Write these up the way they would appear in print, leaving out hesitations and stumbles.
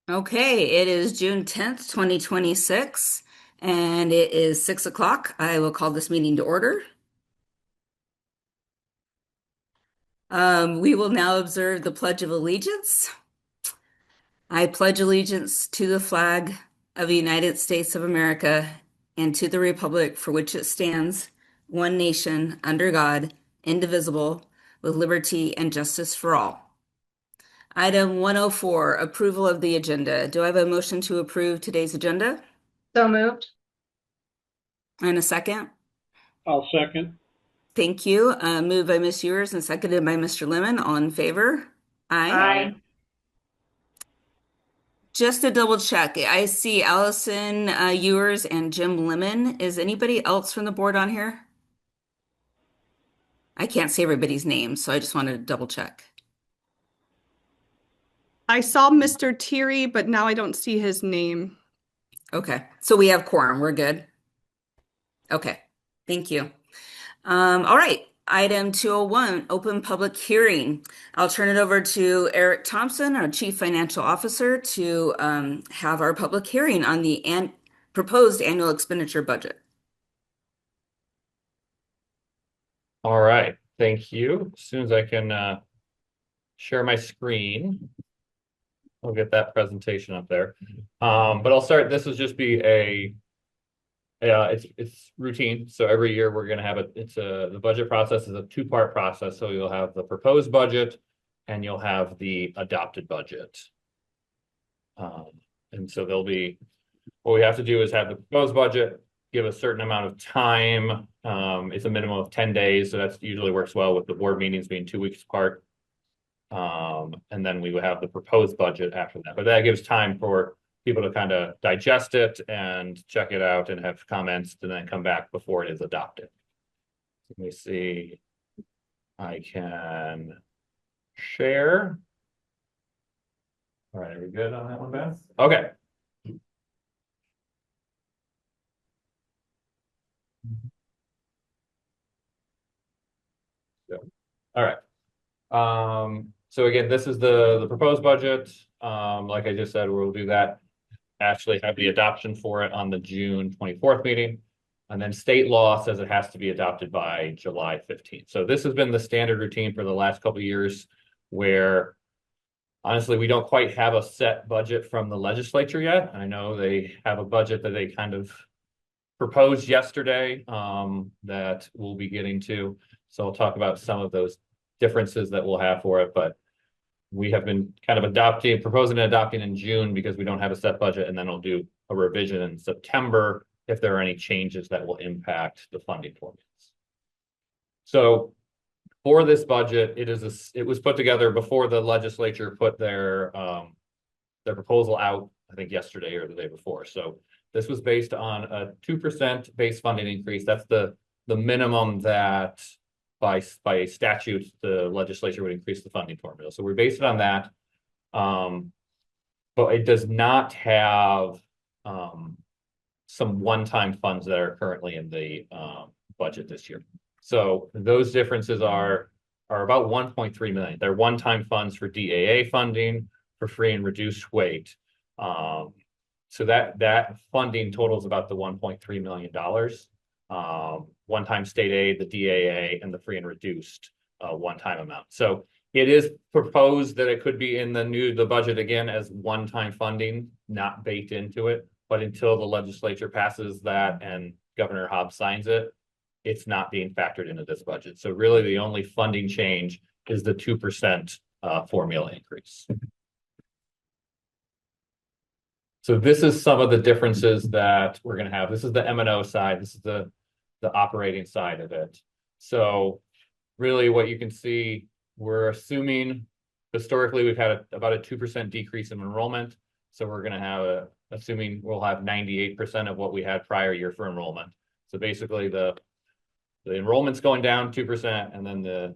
Okay, it is June 10th, 2026, and it is 6 o'clock. I will call this meeting to order. We will now observe the Pledge of Allegiance. I pledge allegiance to the flag of the United States of America and to the republic for which it stands, one nation, under God, indivisible, with liberty and justice for all. Item 104, approval of the agenda. Do I have a motion to approve today's agenda? So moved. And a second? I'll second. Thank you. Moved by Ms. Ewers and seconded by Mr. Lemon. All in favor? Aye. Aye. Aye. Just to double check, I see Allison Ewers and Jim Lemon. Is anybody else from the board on here? I can't see everybody's name, so I just wanted to double check. I saw Mr. Thierry, but now I don't see his name. Okay, so we have quorum. We're good. Okay, thank you. All right. Item 201, open public hearing. I'll turn it over to Eric Thompson, our Chief Financial Officer, to have our public hearing on the proposed annual expenditure budget. All right, thank you. As soon as I can share my screen, I'll get that presentation up there. But I'll start. This will just be it's routine. So every year we're going to have the budget process is a two-part process. So you'll have the proposed budget and you'll have the adopted budget. And so what we have to do is have the proposed budget, give a certain amount of time. It's a minimum of 10 days. So that usually works well with the board meetings being 2 weeks apart. And then we would have the proposed budget after that. But that gives time for people to kind of digest it and check it out and have comments and then come back before it is adopted. Let me see. I can share. All right, are we good on that one, Beth? Okay. All right. So again, this is the proposed budget. Like I just said, we'll do that. Actually have the adoption for it on the June 24th meeting. And then state law says it has to be adopted by July 15th. So this has been the standard routine for the last couple of years where honestly, we don't quite have a set budget from the legislature yet. I know they have a budget that they kind of proposed yesterday that we'll be getting to. So I'll talk about some of those differences that we'll have for it, but we have been kind of proposing and adopting in June because we don't have a set budget, and then we'll do a revision in September if there are any changes that will impact the funding formulas. So for this budget, it was put together before the legislature put their proposal out, I think yesterday or the day before. So this was based on a 2% base funding increase. That's the minimum that by statute, the legislature would increase the funding formula. So we're based it on that. But it does not have some one-time funds that are currently in the budget this year. So those differences are about 1.3 million. They're one-time funds for DAA funding, for free and reduced weight. So that funding totals about the $1.3 million. One-time state aid, the DAA, and the free and reduced one-time amount. So it is proposed that it could be in the budget again as one-time funding, not baked into it. But until the legislature passes that and Governor Hobbs signs it, it's not being factored into this budget. So really the only funding change is the 2% formula increase. So this is some of the differences that we're going to have. This is the M&O side. This is the operating side of it. So really what you can see, we're assuming historically we've had about a 2% decrease in enrollment. So we're going to have assuming we'll have 98% of what we had prior year for enrollment. So basically the enrollment's going down 2% and then the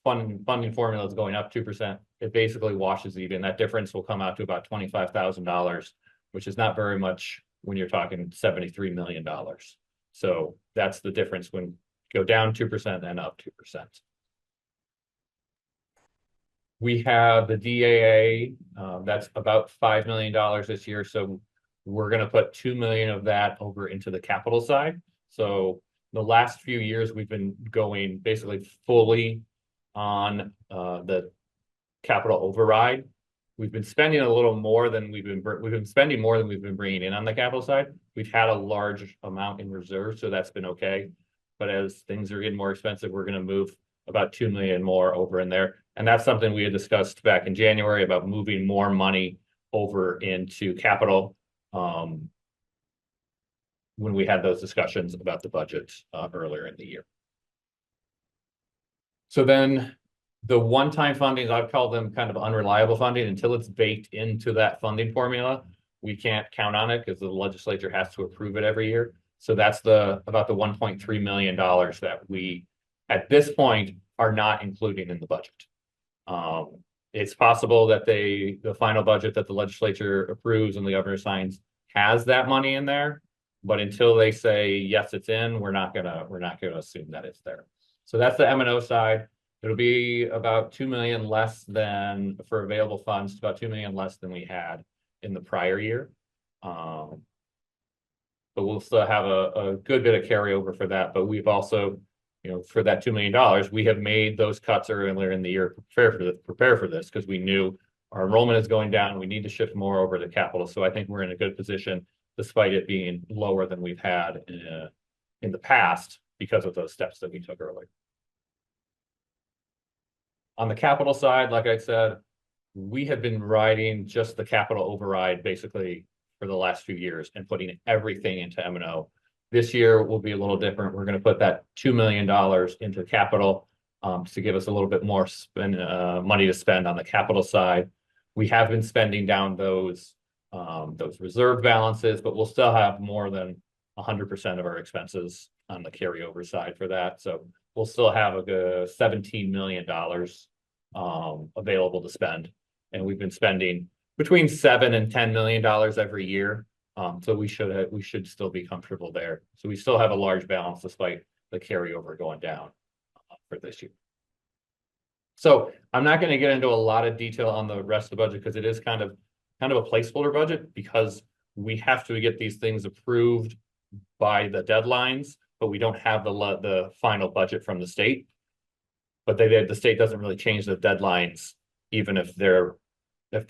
funding formula is going up 2%. It basically washes even. That difference will come out to about $25,000, which is not very much when you're talking $73 million. So that's the difference when go down 2% and up 2%. We have the DAA, that's about $5 million this year, so we're gonna put 2 million of that over into the capital side. So the last few years, we've been going basically fully on the capital override. We've been spending a little more than we've been spending more than we've been bringing in on the capital side. We've had a large amount in reserve, so that's been okay. But as things are getting more expensive, we're going to move about 2 million more over in there. And that's something we had discussed back in January about moving more money over into capital when we had those discussions about the budget earlier in the year. So then the one-time fundings, I've called them kind of unreliable funding until it's baked into that funding formula. We can't count on it because the legislature has to approve it every year. So that's about the $1.3 million that we, at this point, are not including in the budget. It's possible that the final budget that the legislature approves and the governor signs has that money in there, but until they say yes, it's in, we're not gonna assume that it's there. So that's the M&O side. It'll be about 2 million less than for available funds, about 2 million less than we had in the prior year. But we'll still have a good bit of carryover for that. But we've also, for that $2 million, we have made those cuts earlier in the year to prepare for this because we knew our enrollment is going down. We need to shift more over to capital. So I think we're in a good position despite it being lower than we've had in the past because of those steps that we took earlier. On the capital side, like I said, we have been riding just the capital override basically for the last few years and putting everything into M&O. This year will be a little different. We're going to put that $2 million into capital to give us a little bit more money to spend on the capital side. We have been spending down those reserve balances, but we'll still have more than 100% of our expenses on the carryover side for that. So we'll still have a good $17 million available to spend. And we've been spending between $7 and $10 million every year. So we should still be comfortable there. So we still have a large balance despite the carryover going down for this year. So I'm not going to get into a lot of detail on the rest of the budget because it is kind of a placeholder budget because we have to get these things approved by the deadlines, but we don't have the final budget from the state. But the state doesn't really change the deadlines, even if the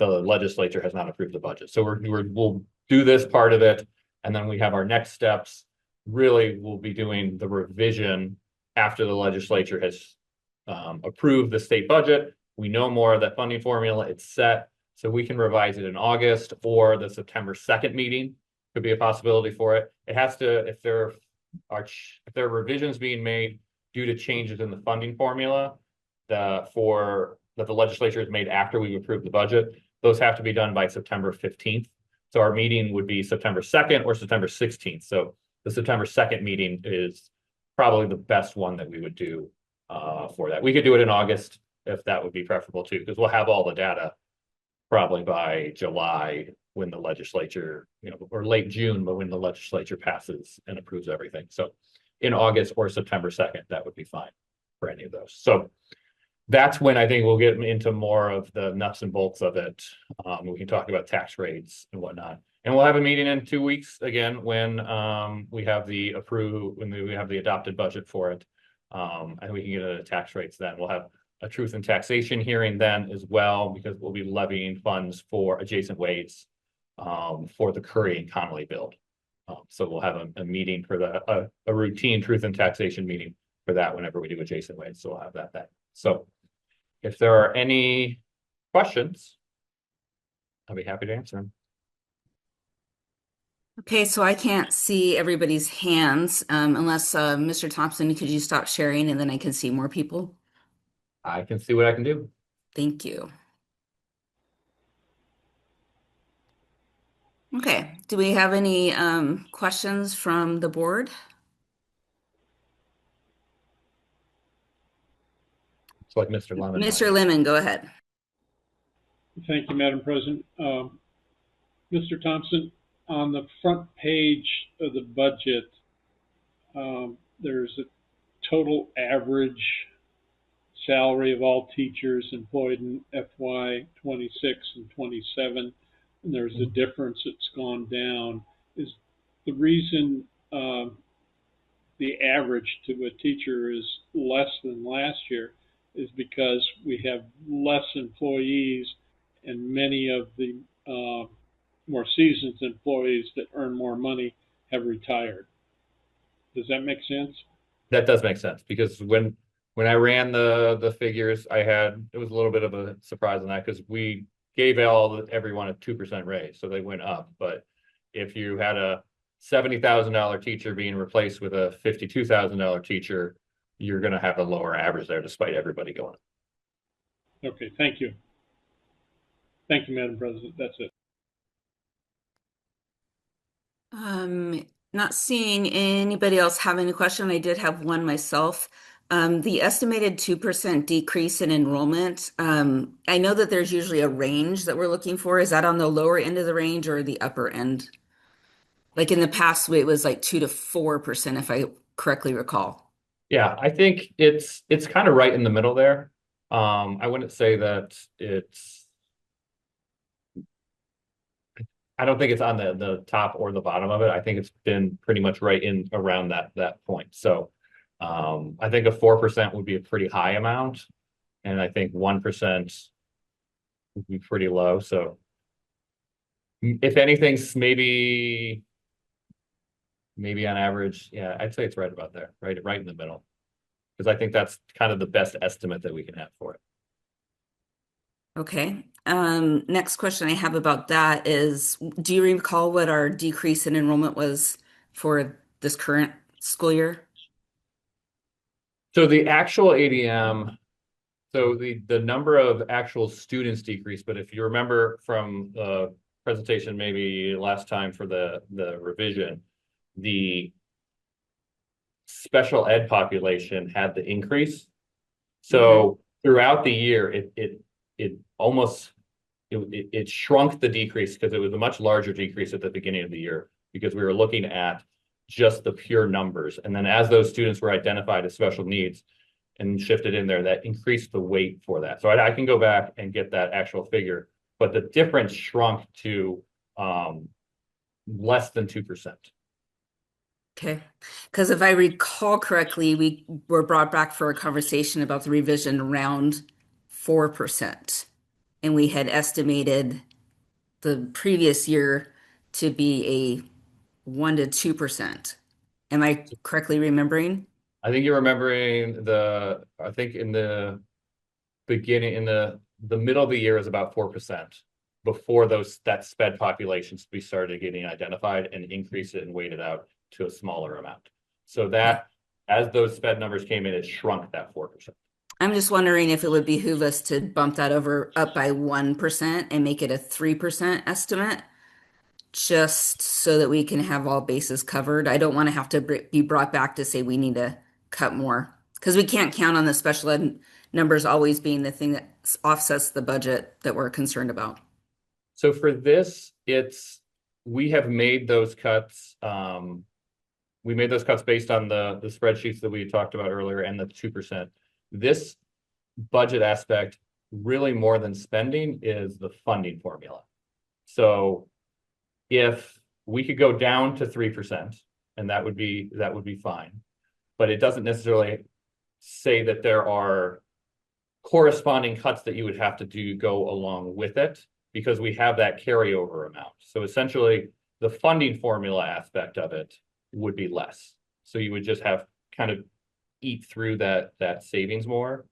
legislature has not approved the budget. So we'll do this part of it, and then we have our next steps. Really, we'll be doing the revision after the legislature has approved the state budget. We know more of that funding formula. It's set, so we can revise it in August or the September 2nd meeting could be a possibility for it. It has to, if there are revisions being made due to changes in the funding formula that the legislature has made after we've approved the budget, those have to be done by September 15th. So our meeting would be September 2nd or September 16th. So the September 2nd meeting is probably the best one that we would do for that. We could do it in August if that would be preferable too, because we'll have all the data probably by July when the legislature, or late June, but when the legislature passes and approves everything. So in August or September 2nd, that would be fine for any of those. So that's when I think we'll get into more of the nuts and bolts of it. We can talk about tax rates and whatnot. And we'll have a meeting in 2 weeks again when we have the adopted budget for it. And we can get into the tax rates then. We'll have a truth and taxation hearing then as well, because we'll be levying funds for adjacent ways for the Curry and Connolly build. So we'll have a meeting for a routine truth and taxation meeting for that whenever we do adjacent ways. So we'll have that then. So if there are any questions, I'll be happy to answer them. Okay, so I can't see everybody's hands unless Mr. Thompson, could you stop sharing and then I can see more people? I can see what I can do. Thank you. Okay, do we have any questions from the board? It's like Mr. Lemon. Mr. Lemon, go ahead. Thank you, Madam President. Mr. Thompson, on the front page of the budget, there's a total average salary of all teachers employed in FY 26 and 27, and there's a difference that's gone down. Is the reason the average to a teacher is less than last year is because we have less employees and many of the more seasoned employees that earn more money have retired. Does that make sense? That does make sense because when I ran the figures, it was a little bit of a surprise on that because we gave everyone a 2% raise, so they went up. But if you had a $70,000 teacher being replaced with a $52,000 teacher, you're going to have a lower average there despite everybody going up. Okay, thank you. Thank you, Madam President. That's it. Not seeing anybody else have any question. I did have one myself. The estimated 2% decrease in enrollment, I know that there's usually a range that we're looking for. Is that on the lower end of the range or the upper end? Like in the past, it was like 2 to 4%, if I correctly recall. Yeah, I think it's kind of right in the middle there. I wouldn't say that I don't think it's on the top or the bottom of it. I think it's been pretty much right in around that point. So I think a 4% would be a pretty high amount, and I think 1% would be pretty low. So if anything's maybe on average, yeah, I'd say it's right about there, right in the middle. Because I think that's kind of the best estimate that we can have for it. Okay. Next question I have about that is, do you recall what our decrease in enrollment was for this current school year? So the actual ADM, so the number of actual students decreased, but if you remember from the presentation maybe last time for the revision, the special ed population had the increase. So throughout the year, it almost it shrunk the decrease because it was a much larger decrease at the beginning of the year because we were looking at just the pure numbers. And then as those students were identified as special needs and shifted in there, that increased the weight for that. So I can go back and get that actual figure, but the difference shrunk to less than 2%. Okay. Because if I recall correctly, we were brought back for a conversation about the revision around 4%. And we had estimated the previous year to be a 1 to 2%. Am I correctly remembering? I think you're remembering I think in the beginning, in the middle of the year is about 4% before that sped populations we started getting identified and increase it and weighted out to a smaller amount. So that as those sped numbers came in, it shrunk that 4%. I'm just wondering if it would behoove us to bump that up by 1% and make it a 3% estimate, just so that we can have all bases covered. I don't want to have to be brought back to say we need to cut more because we can't count on the special ed numbers always being the thing that offsets the budget that we're concerned about. So for this, we have made those cuts. We made those cuts based on the spreadsheets that we talked about earlier and the 2%. This budget aspect, really more than spending, is the funding formula. So if we could go down to 3%, and that would be fine, but it doesn't necessarily say that there are corresponding cuts that you would have to go along with it because we have that carryover amount. So essentially, the funding formula aspect of it would be less. So you would just have kind of eat through that savings more.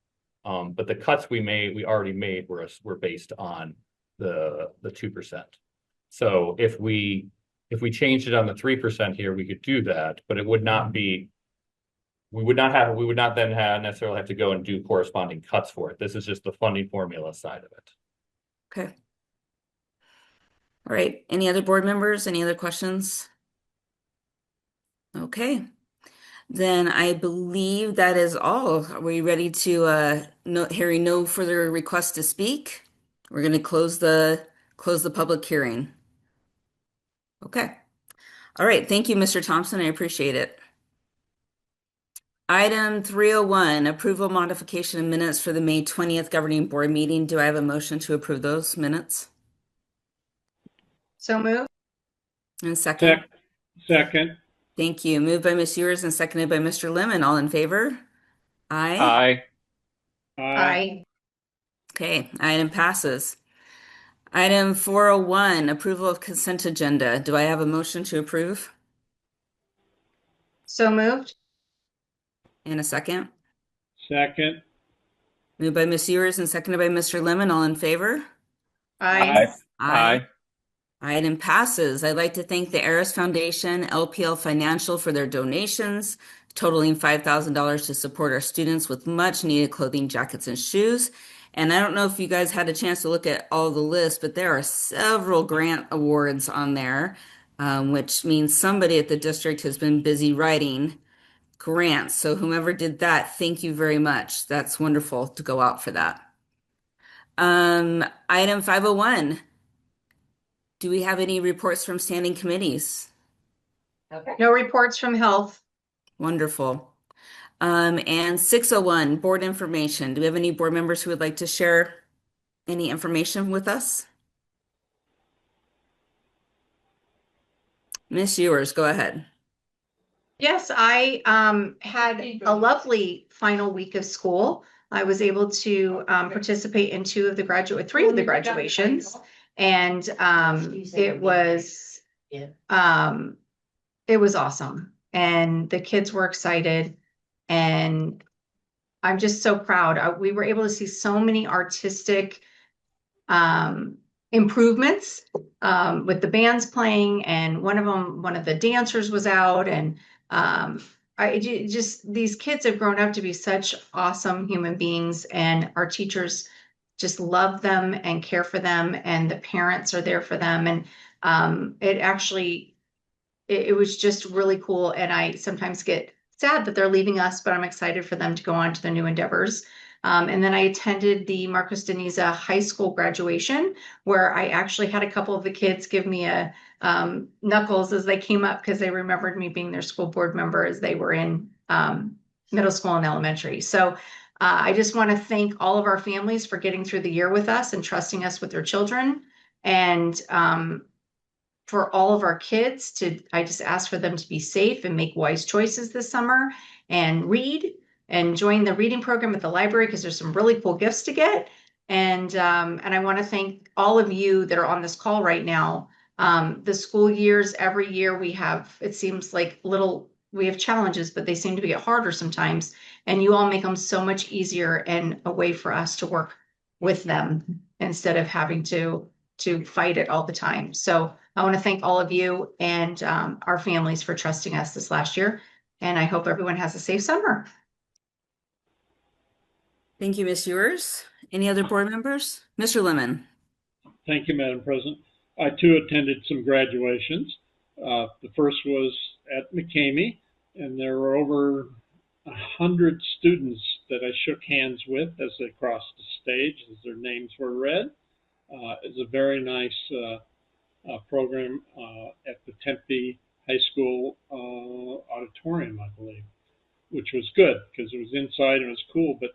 But the cuts we already made were based on the 2%. So if we changed it on the 3% here, we could do that, but it would not be. We would not then necessarily have to go and do corresponding cuts for it. This is just the funding formula side of it. Okay. All right. Any other board members? Any other questions? Okay. Then I believe that is all. Are we ready to, hearing no further requests to speak? We're going to close the public hearing. Okay. All right. Thank you, Mr. Thompson. I appreciate it. Item 301, approval modification of minutes for the May 20th governing board meeting. Do I have a motion to approve those minutes? So moved. And a second? Second. Thank you. Moved by Ms. Ewers and seconded by Mr. Lemon. All in favor? Aye. Aye. Aye. Aye. Okay, item passes. Item 401, approval of consent agenda. Do I have a motion to approve? So moved. In a second? Second. Moved by Ms. Ewers and seconded by Mr. Lemon. All in favor? Aye. Aye. Item passes. I'd like to thank the Eris Foundation, LPL Financial for their donations, totaling $5,000 to support our students with much needed clothing, jackets, and shoes. And I don't know if you guys had a chance to look at all the lists, but there are several grant awards on there, which means somebody at the district has been busy writing grants. So whomever did that, thank you very much. That's wonderful to go out for that. Item 501. Do we have any reports from standing committees? No reports from health. Wonderful. And 601, board information. Do we have any board members who would like to share any information with us? Miss Ewers, go ahead. Yes, I had a lovely final week of school. I was able to participate in three of the graduations. And it was awesome. And the kids were excited. And I'm just so proud. We were able to see so many artistic improvements with the bands playing, and one of the dancers was out, and these kids have grown up to be such awesome human beings, and our teachers just love them and care for them, and the parents are there for them, and it was just really cool. And I sometimes get sad that they're leaving us, but I'm excited for them to go on to their new endeavors. And then I attended the Marcos Deniza High School graduation, where I actually had a couple of the kids give me a knuckles as they came up, because they remembered me being their school board member as they were in middle school and elementary. So I just want to thank all of our families for getting through the year with us and trusting us with their children. And for all of our kids I just ask for them to be safe and make wise choices this summer and read and join the reading program at the library, because there's some really cool gifts to get. And I want to thank all of you that are on this call right now. The school years, every year we have, it seems like we have challenges, but they seem to get harder sometimes. And you all make them so much easier, and a way for us to work with them instead of having to fight it all the time. So I want to thank all of you and our families for trusting us this last year. And I hope everyone has a safe summer. Thank you, Miss Ewers. Any other board members? Mr. Lemon. Thank you, Madam President. I too attended some graduations. The first was at McCamey, and there were over 100 students that I shook hands with as they crossed the stage, as their names were read. It's a very nice program at the Tempe High School auditorium, I believe, which was good because it was inside and it was cool. But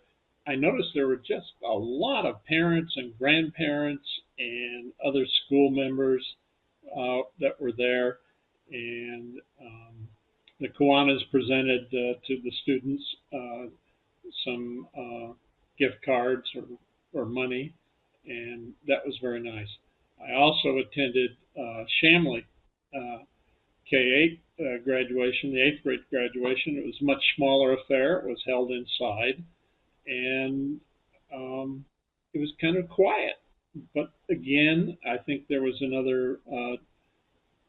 I noticed there were just a lot of parents and grandparents and other school members that were there. And the Kiwanis presented to the students some gift cards or money, and that was very nice. I also attended Shamley K-8 graduation, the 8th grade graduation. It was a much smaller affair. It was held inside, and it was kind of quiet. But again, I think there was another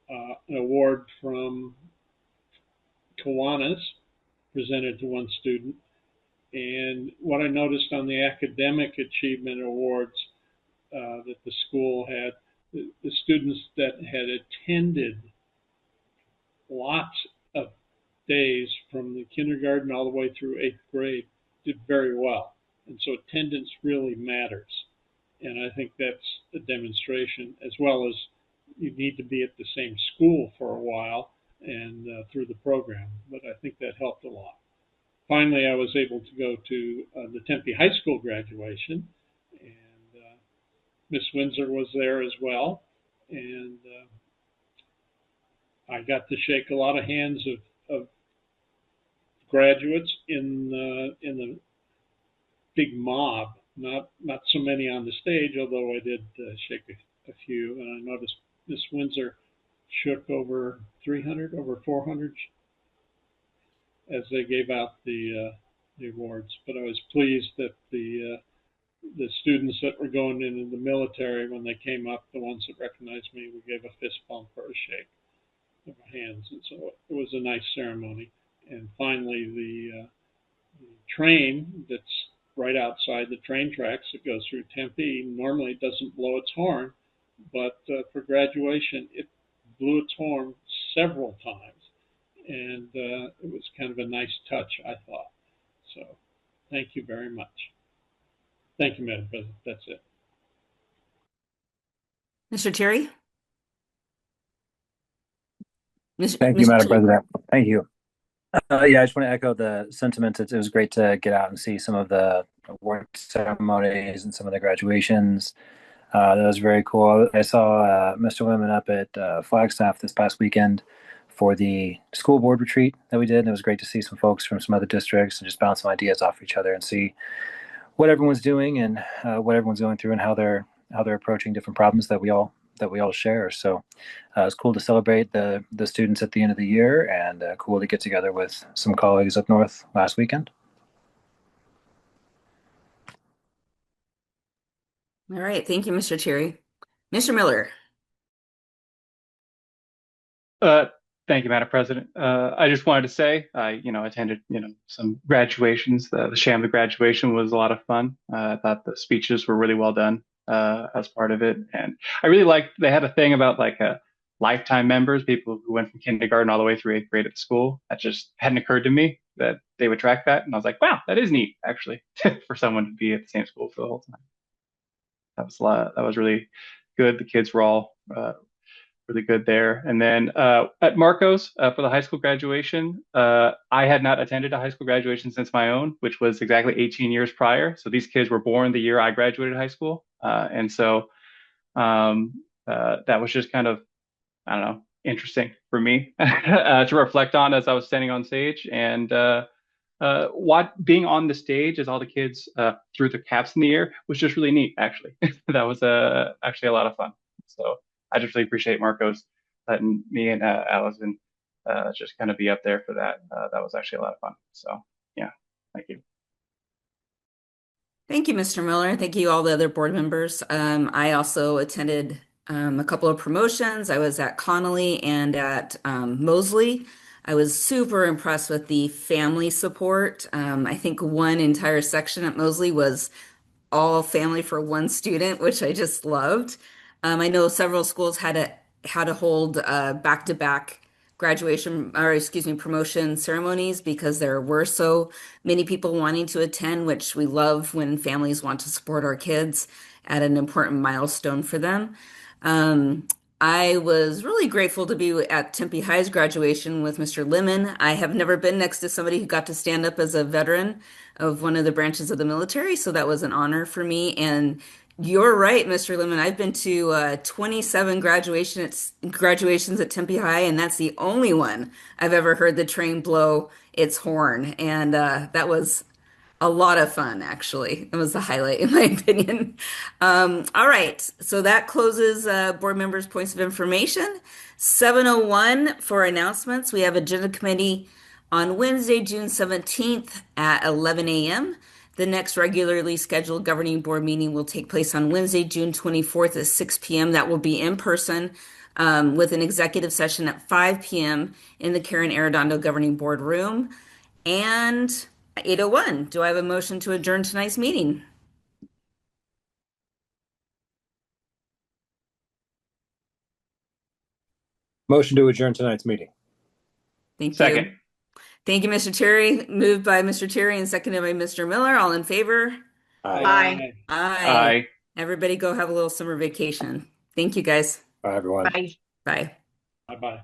an award from Kiwanis presented to one student. And what I noticed on the academic achievement awards that the school had, the students that had attended lots of days from the kindergarten all the way through 8th grade did very well. And so attendance really matters. And I think that's a demonstration, as well as you need to be at the same school for a while and through the program. But I think that helped a lot. finally I was able to go to the Tempe High School graduation, and Miss Windsor was there as well, and I got to shake a lot of hands of graduates in the big mob. Not so many on the stage, although I did shake a few. And I noticed Miss Windsor shook over 300, over 400 as they gave out the awards. But I was pleased that the students that were going into the military, when they came up, the ones that recognized me, we gave a fist bump or a shake of hands, and so it was a nice ceremony. And finally, the train that's right outside the train tracks that goes through Tempe normally doesn't blow its horn, but for graduation, it blew its horn several times, and it was kind of a nice touch, I thought. So, thank you very much. Thank you, Madam President. That's it. Mr. Terry? Thank you, Madam Mr. President. Thank you. Yeah, I just want to echo the sentiments. It was great to get out and see some of the award ceremonies and some of the graduations. That was very cool. I saw Mr. Lemon up at Flagstaff this past weekend for the school board retreat that we did. And it was great to see some folks from some other districts and just bounce some ideas off each other and see what everyone's doing and what everyone's going through and how they're approaching different problems that we all share. So it's cool to celebrate the students at the end of the year, and cool to get together with some colleagues up north last weekend. All right. Thank you, Mr. Terry. Mr. Miller? Uh, Thank you, Madam President. I just wanted to say I, attended, some graduations. The Chambly graduation was a lot of fun. I thought the speeches were really well done as part of it, and I really liked. They had a thing about like lifetime members, people who went from kindergarten all the way through 8th grade at the school. That just hadn't occurred to me that they would track that, and I was like, wow, that is neat actually for someone to be at the same school for the whole time. That was a lot. That was really good. The kids were all really good there. And then at Marcos for the high school graduation, I had not attended a high school graduation since my own, which was exactly 18 years prior. So these kids were born the year I graduated high school. And so that was just kind of, I don't know, interesting for me to reflect on as I was standing on stage. And what being on the stage as all the kids threw their caps in the air was just really neat, actually. That was actually a lot of fun. So I just really appreciate Marcos letting me and Allison just kind of be up there for that. That was actually a lot of fun. So yeah, thank you. Thank you, Mr. Miller. Thank you, all the other board members. I also attended a couple of promotions. I was at Connolly and at Mosley. I was super impressed with the family support. I think one entire section at Mosley was all family for one student, which I just loved. I know several schools had to hold back-to-back graduation, or excuse me, promotion ceremonies because there were so many people wanting to attend, which we love when families want to support our kids at an important milestone for them. Um, I was really grateful to be at Tempe High's graduation with Mr. Lemon. I have never been next to somebody who got to stand up as a veteran of one of the branches of the military, so that was an honor for me. And you're right, Mr. Lemon. I've been to 27 graduations at Tempe High, and that's the only one I've ever heard the train blow its horn. And that was a lot of fun, actually. It was the highlight, in my opinion. All right, so that closes board members' points of information. 7:01 for announcements. We have agenda committee on Wednesday, June 17th at 11 a.m. The next regularly scheduled governing board meeting will take place on Wednesday, June 24th at 6 p.m. That will be in person with an executive session at 5 p.m. in the Karen Arredondo Governing Board room. And 8:01, do I have a motion to adjourn tonight's meeting? Motion to adjourn tonight's meeting. Thank you. Second. Thank you, Mr. Terry. Moved by Mr. Terry and seconded by Mr. Miller. All in favor? Aye. Bye. Aye. Aye. Everybody go have a little summer vacation. Thank you, guys. Bye, everyone. Bye. Bye. Bye bye.